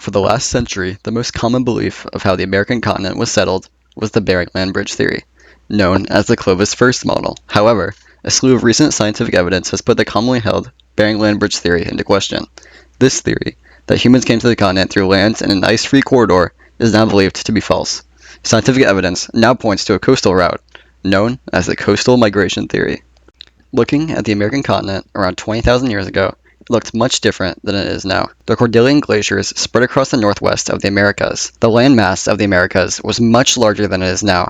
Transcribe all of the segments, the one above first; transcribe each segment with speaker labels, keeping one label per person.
Speaker 1: For the last century, the most common belief of how the American continent was settled was the Bering Land Bridge theory, known as the Clovis First model. However, a slew of recent scientific evidence has put the commonly held Bering Land Bridge theory into question. This theory, that humans came to the continent through land in an ice-free corridor, is now believed to be false. Scientific evidence now points to a coastal route, known as the coastal migration theory. Looking at the American continent around 20,000 years ago, it looked much different than it is now. The Cordilleran glaciers spread across the northwest of the Americas. The landmass of the Americas was much larger than it is now.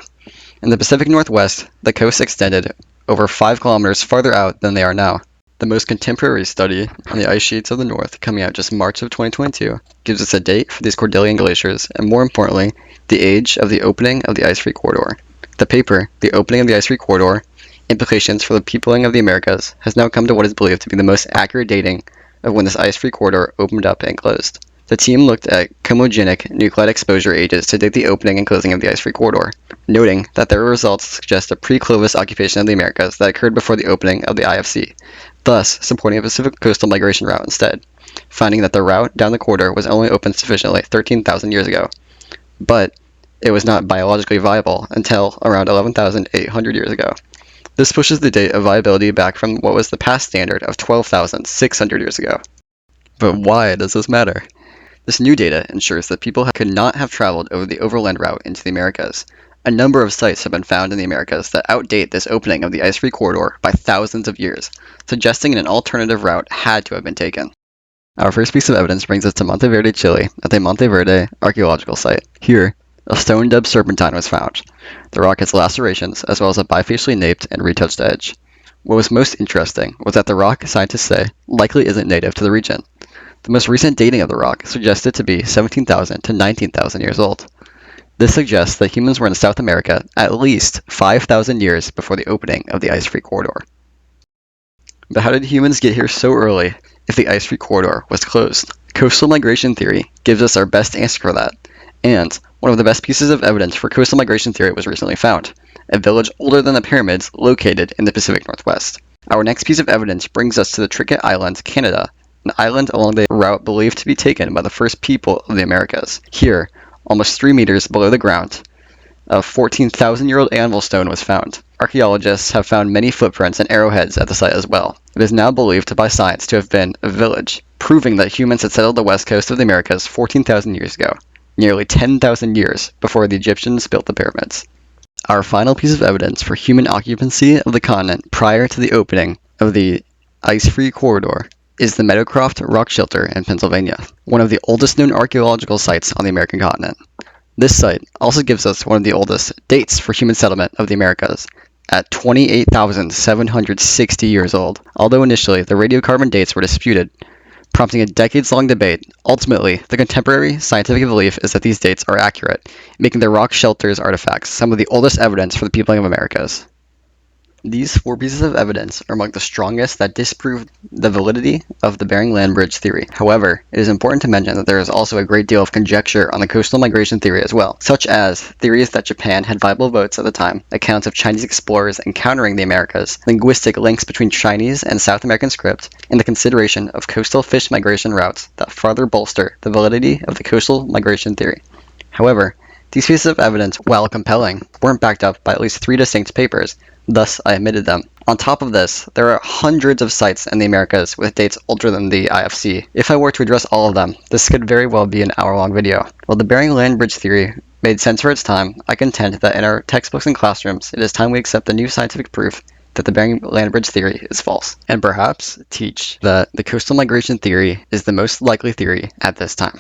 Speaker 1: In the Pacific Northwest, the coast extended over 5 kilometers farther out than they are now. The most contemporary study on the ice sheets of the north, coming out just March of 2022, gives us a date for these Cordilleran glaciers, and more importantly, the age of the opening of the ice-free corridor. The paper, The Opening of the Ice-Free Corridor, Implications for the Peopling of the Americas, has now come to what is believed to be the most accurate dating of when this ice-free corridor opened up and closed. The team looked at chromogenic nuclide exposure ages to date the opening and closing of the ice-free corridor, noting that their results suggest a pre-Clovis occupation of the Americas that occurred before the opening of the IFC, thus supporting a Pacific coastal migration route instead, finding that the route down the corridor was only opened sufficiently 13,000 years ago. But it was not biologically viable until around 11,800 years ago. This pushes the date of viability back from what was the past standard of 12,600 years ago. But why does this matter? This new data ensures that people could not have traveled over the overland route into the Americas. A number of sites have been found in the Americas that outdate this opening of the ice-free corridor by thousands of years, suggesting an alternative route had to have been taken. Our first piece of evidence brings us to Mon Verde Chile at the Mon Verde archaeological site. Here, a stone-dubbed serpentine was found. The rock has lacerations, as well as a bifacially naped and retouched edge. What was most interesting was that the rock, scientists say, likely isn't native to the region. The most recent dating of the rock suggests it to be 17,000 to 19,000 years old. This suggests that humans were in South America at least 5,000 years before the opening of the ice-free corridor. But how did humans get here so early if the ice-free corridor was closed? Coastal migration theory gives us our best answer for that, and one of the best pieces of evidence for coastal migration theory was recently found, a village older than the pyramids located in the Pacific Northwest. Our next piece of evidence brings us to the Tricket Island, Canada, an island along the route believed to be taken by the first people of the Americas. Here, almost 3 meters below the ground, a 14,000-year-old anvil stone was found. Archaeologists have found many footprints and arrowheads at the site as well. It is now believed by science to have been a village, proving that humans had settled the west coast of the Americas 14,000 years ago, nearly 10,000 years before the Egyptians built the pyramids. Our final piece of evidence for human occupancy of the continent prior to the opening of the ice-free corridor is the Meadowcroft Rock Shelter in Pennsylvania, one of the oldest known archaeological sites on the American continent. This site also gives us one of the oldest dates for human settlement of the Americas, at 28,760 years old. Although initially the radiocarbon dates were disputed, prompting a decades-long debate, ultimately the contemporary scientific belief is that these dates are accurate, making the rock shelters artifacts some of the oldest evidence for the peopling of Americas. These 4 pieces of evidence are among the strongest that disprove the validity of the Bering Land Bridge theory. However, it is important to mention that there is also a great deal of conjecture on the coastal migration theory as well, such as theories that Japan had viable boats at the time, accounts of Chinese explorers encountering the Americas, linguistic links between Chinese and South American script, and the consideration of coastal fish migration routes that further bolster the validity of the coastal migration theory. However, these pieces of evidence, while compelling, weren't backed up by at least 3 distinct papers. Thus, I omitted them. On top of this, there are hundreds of sites in the Americas with dates older than the IFC. If I were to address all of them, this could very well be an hour-long video. While the Bering Land Bridge theory made sense for its time, I contend that in our textbooks and classrooms, it is time we accept the new scientific proof that the Bering Land Bridge theory is false, and perhaps teach that the coastal migration theory is the most likely theory at this time.